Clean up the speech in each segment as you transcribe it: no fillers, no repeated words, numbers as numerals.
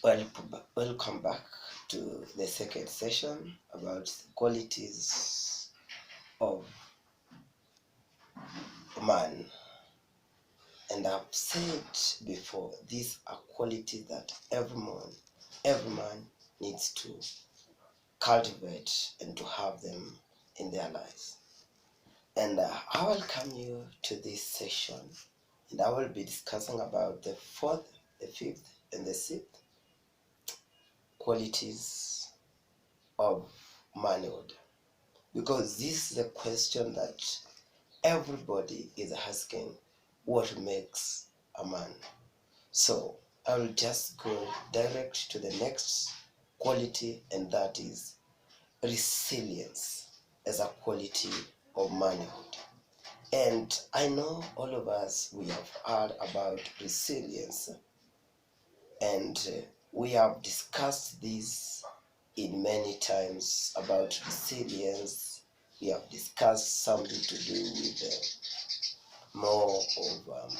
Welcome back to the second session about the qualities of man. And I've said before, these are qualities that every man needs to cultivate and to have them in their lives. And I welcome you to this session, and I will be discussing about the fourth, the fifth, and the sixth qualities of manhood. Because this is a question that everybody is asking, what makes a man? So I will just go direct to the next quality, and that is resilience as a quality of manhood. And I know all of us, we have heard about resilience, and we have discussed this in many times about resilience. We have discussed something to do with more of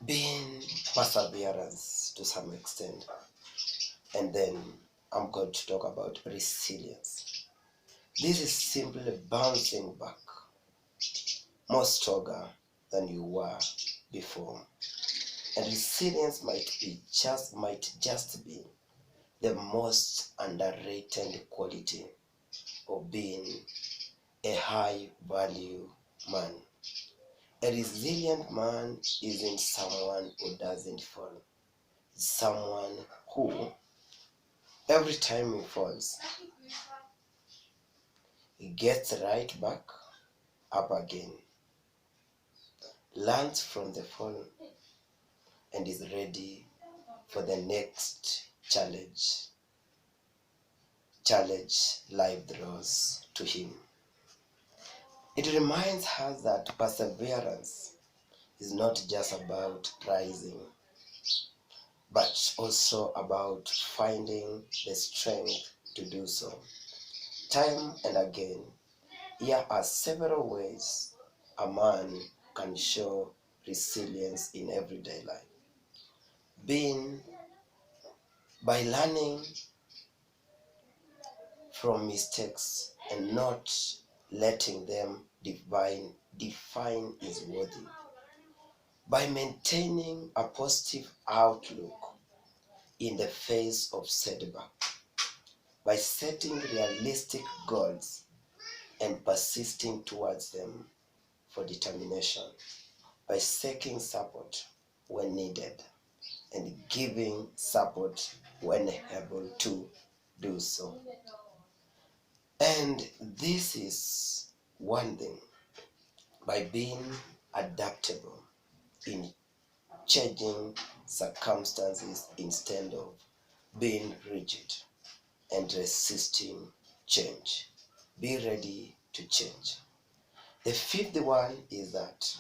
being perseverance to some extent, and then I'm going to talk about resilience. This is simply bouncing back more stronger than you were before. And resilience might just be the most underrated quality of being a high value man. A resilient man isn't someone who doesn't fall. It's someone who, every time he falls, he gets right back up again, learns from the fall, and is ready for the next challenge life throws to him. It reminds us that perseverance is not just about rising, but also about finding the strength to do so. Time and again, here are several ways a man can show resilience in everyday life. Being by learning from mistakes and not letting them define his worth. By maintaining a positive outlook in the face of setback. By setting realistic goals and persisting towards them for determination. By seeking support when needed and giving support when able to do so. And this is one thing, by being adaptable in changing circumstances instead of being rigid and resisting change. Be ready to change. The fifth one is that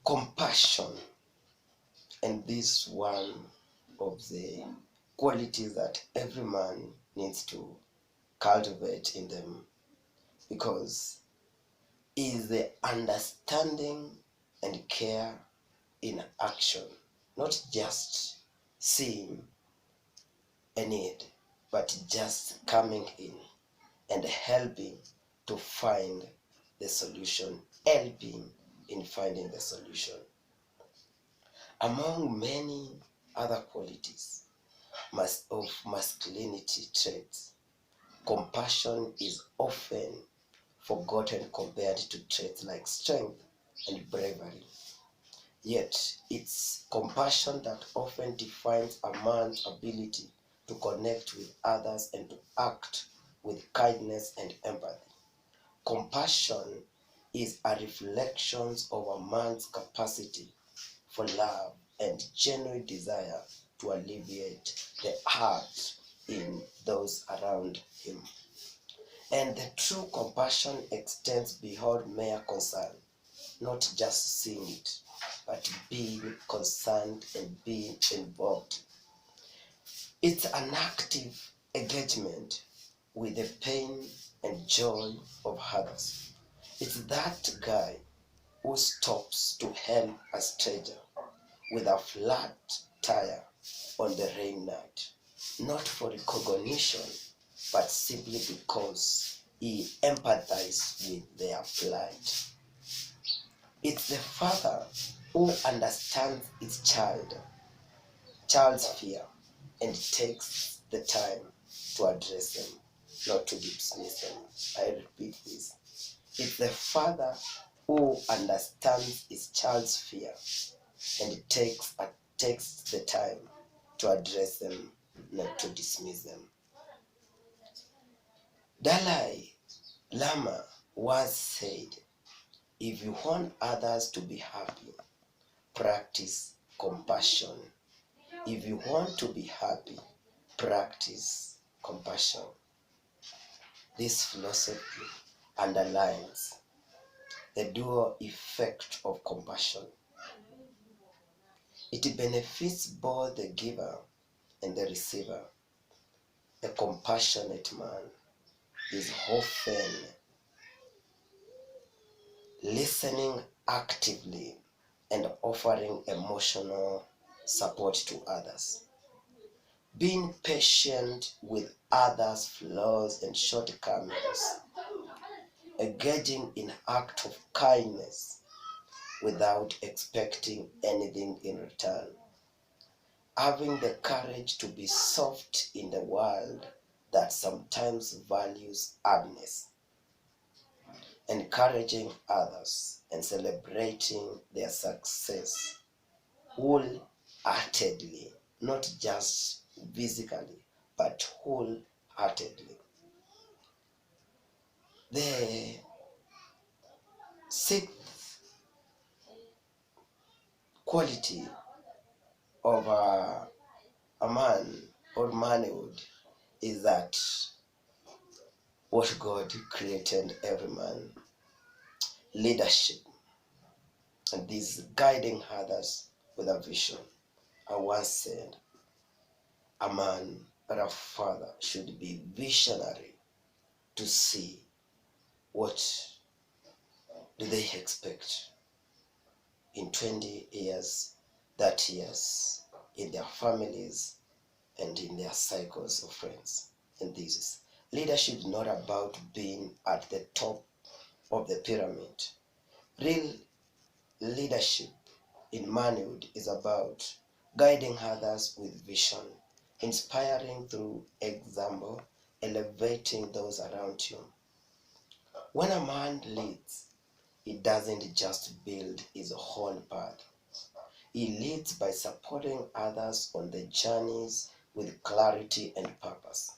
compassion, and this one of the qualities that every man needs to cultivate in them, because is the understanding and care in action, not just seeing a need, but just coming in and helping to find the solution, helping in finding the solution. Among many other qualities of masculinity traits, compassion is often forgotten compared to traits like strength and bravery. Yet, it's compassion that often defines a man's ability to connect with others and to act with kindness and empathy. Compassion is a reflection of a man's capacity for love and genuine desire to alleviate the hurt in those around him. And the true compassion extends beyond mere concern, not just seeing it, but being concerned and being involved. It's an active engagement with the pain and joy of others. It's that guy who stops to help a stranger with a flat tire on the rain night, not for recognition, but simply because he empathized with their plight. It's the father who understands his child's fear, and takes the time to address them, not to dismiss them. I repeat this. It's the father who understands his child's fear, and takes the time to address them, not to dismiss them. Dalai Lama once said, if you want others to be happy, practice compassion. If you want to be happy, practice compassion. This philosophy underlines the dual effect of compassion. It benefits both the giver and the receiver. A compassionate man is often listening actively and offering emotional support to others. Being patient with others' flaws and shortcomings, engaging in acts of kindness without expecting anything in return, having the courage to be soft in the world that sometimes values hardness, encouraging others and celebrating their success wholeheartedly, not just physically, but wholeheartedly. The sixth quality of a man or manhood is that what God created every man, leadership, and this guiding others with a vision. I once said, a man or a father should be visionary to see what do they expect in 20 years, 30 years, in their families and in their cycles of friends. And this is leadership is not about being at the top of the pyramid. Real leadership in manhood is about guiding others with vision, inspiring through example, elevating those around you. When a man leads, he doesn't just build his own path. He leads by supporting others on the journeys with clarity and purpose,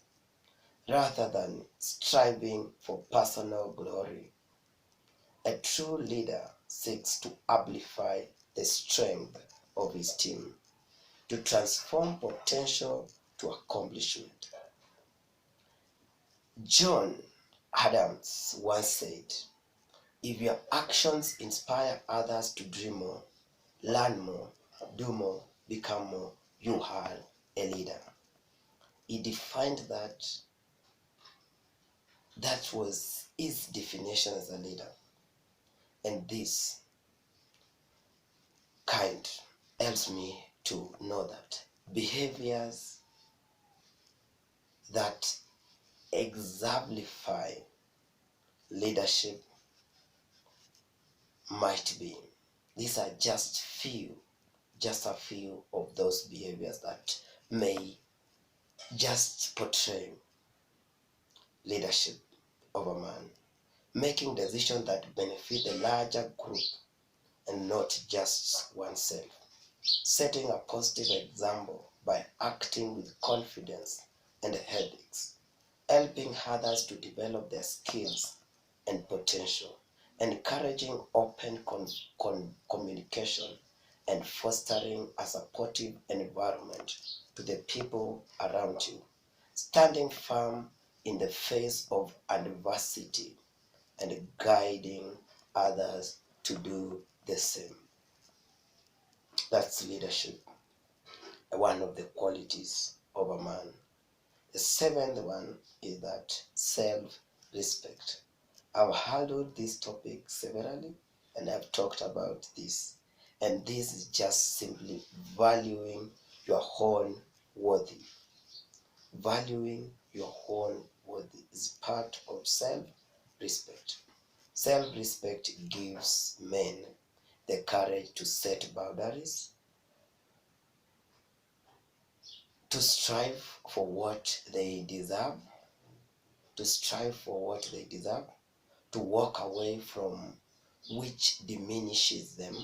rather than striving for personal glory. A true leader seeks to amplify the strength of his team, to transform potential to accomplishment. John Adams once said, if your actions inspire others to dream more, learn more, do more, become more, you are a leader. He defined that was his definition as a leader. And this kind helps me to know that behaviors that exemplify leadership might be. These are just a few of those behaviors that may just portray leadership of a man, making decisions that benefit the larger group and not just oneself, setting a positive example by acting with confidence and ethics, helping others to develop their skills and potential, encouraging open communication, and fostering a supportive environment to the people around you, standing firm in the face of adversity and guiding others to do the same. That's leadership, one of the qualities of a man. The seventh one is that self-respect. I've handled this topic severally and I've talked about this. And this is just simply valuing your own worthy. Valuing your own worthy is part of self-respect. Self-respect gives men the courage to set boundaries, to strive for what they deserve, to strive for what they deserve, to walk away from which diminishes them.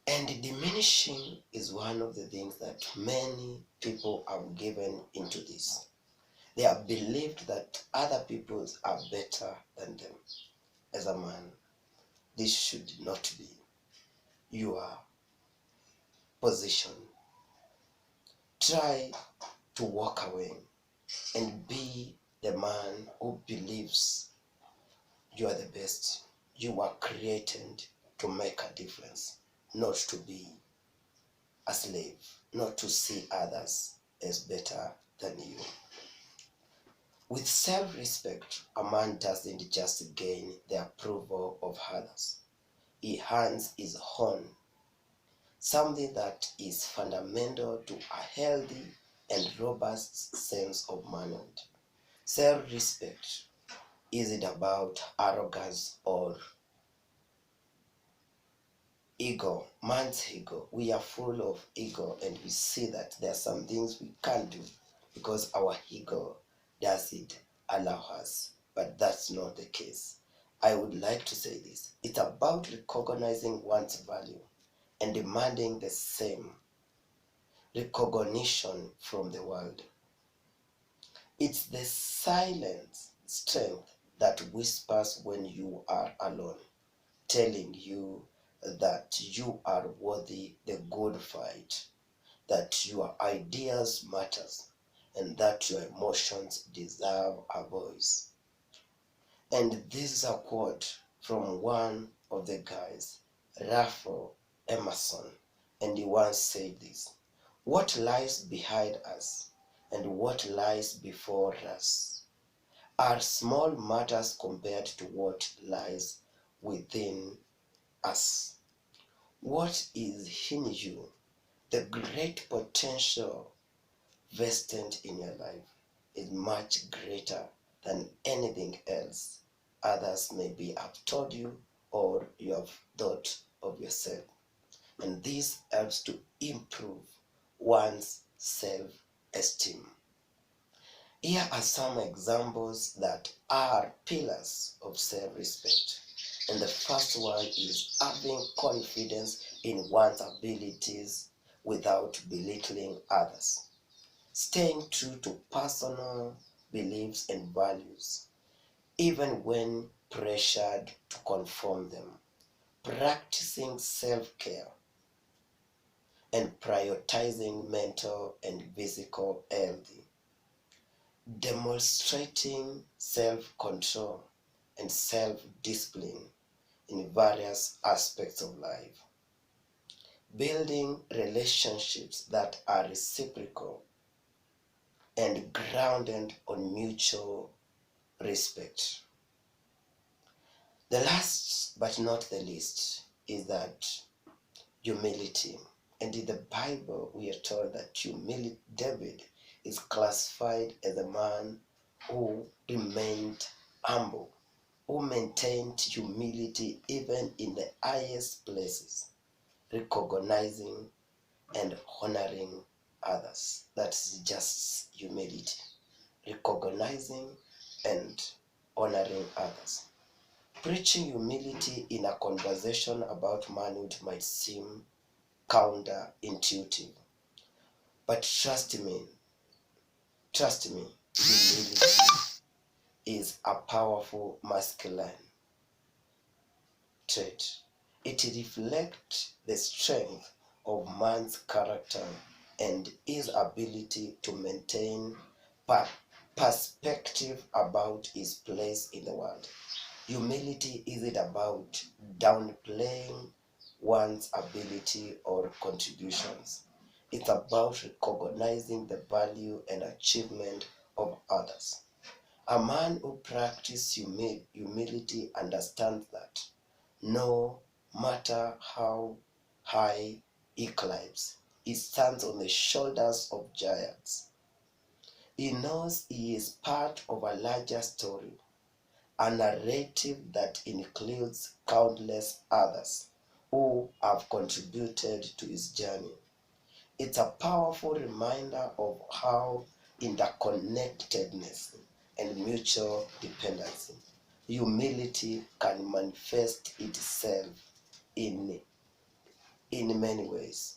And diminishing is one of the things that many people have given into this. They have believed that other people are better than them. As a man, this should not be your position. Try to walk away and be the man who believes you are the best. You are created to make a difference, not to be a slave, not to see others as better than you. With self-respect, a man doesn't just gain the approval of others. He earns his own, something that is fundamental to a healthy and robust sense of manhood. Self-respect isn't about arrogance or ego, man's ego. We are full of ego, and we see that there are some things we can't do because our ego doesn't allow us. But that's not the case. I would like to say this. It's about recognizing one's value and demanding the same recognition from the world. It's the silent strength that whispers when you are alone, telling you that you are worthy the good fight, that your ideas matters, and that your emotions deserve a voice. And this is a quote from one of the guys, Raphael Emerson, and he once said this: "What lies behind us and what lies before us are small matters compared to what lies within us. What is in you, the great potential vested in your life, is much greater than anything else others maybe have told you or you have thought of yourself. And this helps to improve one's self-esteem. Here are some examples that are pillars of self-respect. And the first one is having confidence in one's abilities without belittling others. Staying true to personal beliefs and values, even when pressured to conform them. Practicing self-care and prioritizing mental and physical health. Demonstrating self-control and self-discipline in various aspects of life. Building relationships that are reciprocal and grounded on mutual respect. The last but not the least is that humility. And in the Bible, we are told that David is classified as a man who remained humble, who maintained humility even in the highest places, recognizing and honoring others. That's just humility, recognizing and honoring others. Preaching humility in a conversation about manhood might seem counterintuitive, but trust me, humility is a powerful masculine trait. It reflects the strength of man's character and his ability to maintain perspective about his place in the world. Humility isn't about downplaying one's ability or contributions. It's about recognizing the value and achievement of others. A man who practices humility understands that no matter how high he climbs. He stands on the shoulders of giants. He knows he is part of a larger story, a narrative that includes countless others who have contributed to his journey. It's a powerful reminder of how interconnectedness and mutual dependency, humility can manifest itself in, in many ways.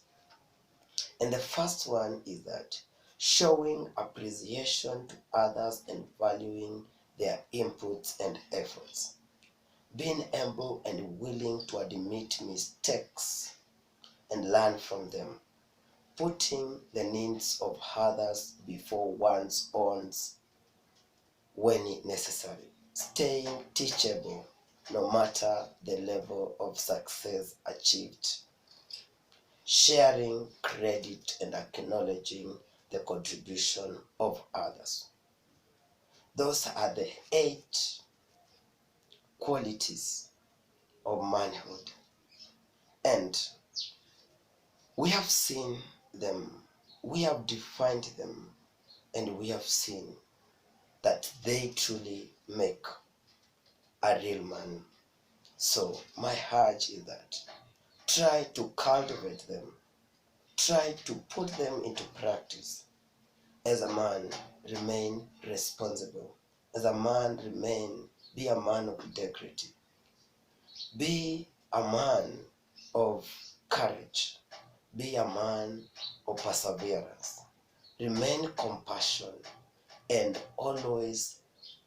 And the first one is that showing appreciation to others and valuing their inputs and efforts. Being able and willing to admit mistakes and learn from them. Putting the needs of others before one's own when necessary. Staying teachable no matter the level of success achieved. Sharing credit and acknowledging the contribution of others. Those are the 8 qualities of manhood. And we have seen them, we have defined them, and we have seen that they truly make a real man. So my urge is that try to cultivate them, try to put them into practice. As a man, remain responsible. As a man, be a man of integrity. Be a man of courage. Be a man of perseverance. Remain compassionate and always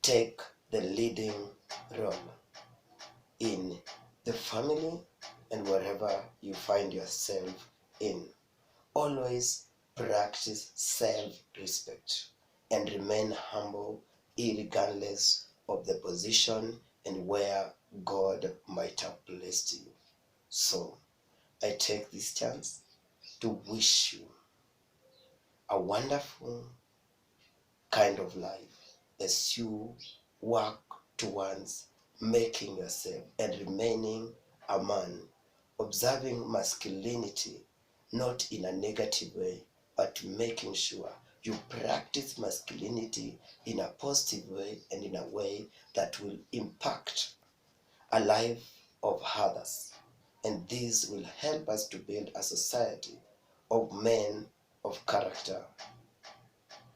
take the leading role in the family and wherever you find yourself in. Always practice self-respect and remain humble regardless of the position and where God might have placed you. So I take this chance to wish you a wonderful kind of life as you work towards making yourself and remaining a man, observing masculinity not in a negative way, but making sure you practice masculinity in a positive way and in a way that will impact a life of others. And this will help us to build a society of men of character.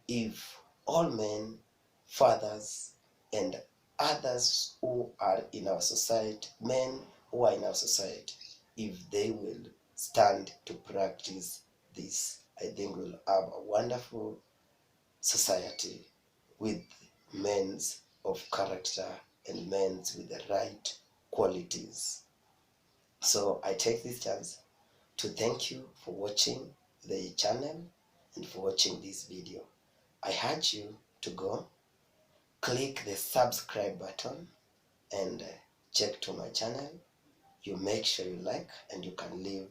If all men, fathers, and others who are in our society, men who are in our society, if they will stand to practice this, I think we'll have a wonderful society with men of character and men with the right qualities. So I take this chance to thank you for watching the channel and for watching this video. I urge you to go click the subscribe button and check to my channel. You make sure you like and you can leave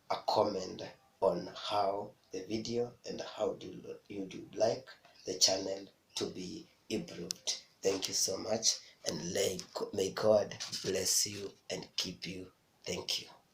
a comment on how the video and how do you do like the channel to be improved. Thank you so much, and may God bless you and keep you. Thank you.